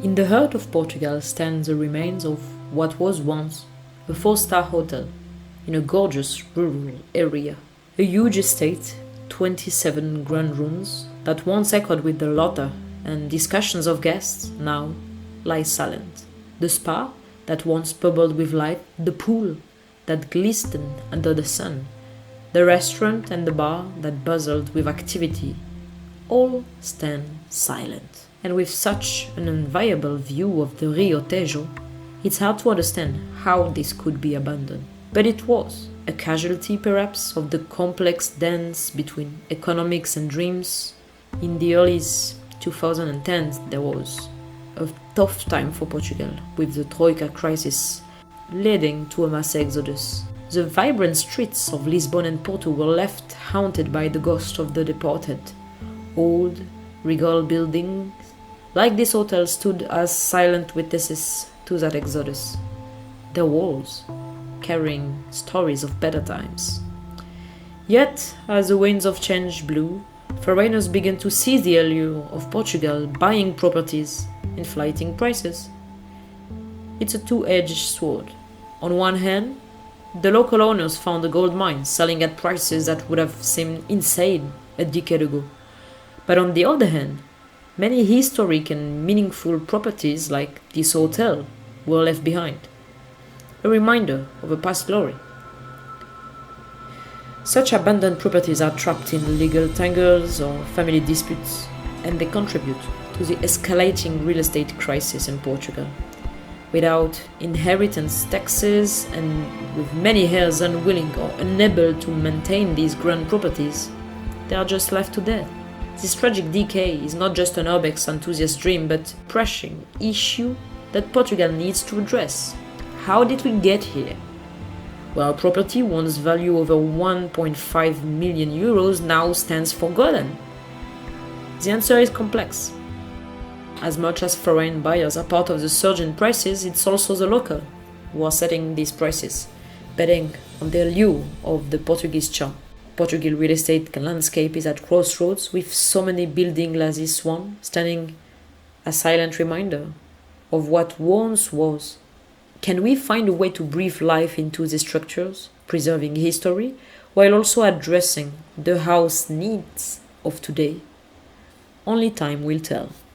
In the heart of Portugal stands the remains of what was once a four-star hotel in a gorgeous rural area. A huge estate, 27 grand rooms, that once echoed with the laughter and discussions of guests, now lies silent. The spa that once bubbled with life, the pool that glistened under the sun, the restaurant and the bar that buzzed with activity, all stand silent. And with such an enviable view of the Rio Tejo, it's hard to understand how this could be abandoned. But it was a casualty, perhaps, of the complex dance between economics and dreams. In the early 2010s, there was a tough time for Portugal, with the Troika crisis leading to a mass exodus. The vibrant streets of Lisbon and Porto were left haunted by the ghost of the departed. Old, regal buildings like this hotel stood as silent witnesses to that exodus, their walls carrying stories of better times. Yet, as the winds of change blew, foreigners began to see the allure of Portugal buying properties, inflating prices. It's a two-edged sword. On one hand, the local owners found a gold mine selling at prices that would have seemed insane a decade ago. But on the other hand, many historic and meaningful properties like this hotel were left behind, a reminder of a past glory. Such abandoned properties are trapped in legal tangles or family disputes, and they contribute to the escalating real estate crisis in Portugal. Without inheritance taxes and with many heirs unwilling or unable to maintain these grand properties, they are just left to death. This tragic decay is not just an Urbex enthusiast dream, but a pressing issue that Portugal needs to address. How did we get here? Well, property once valued over 1.5 million euros now stands forgotten. The answer is complex. As much as foreign buyers are part of the surge in prices, it's also the local who are setting these prices, betting on the allure of the Portuguese charm. Portugal real estate landscape is at crossroads, with so many buildings like this one standing a silent reminder of what once was. Can we find a way to breathe life into these structures, preserving history, while also addressing the house needs of today? Only time will tell.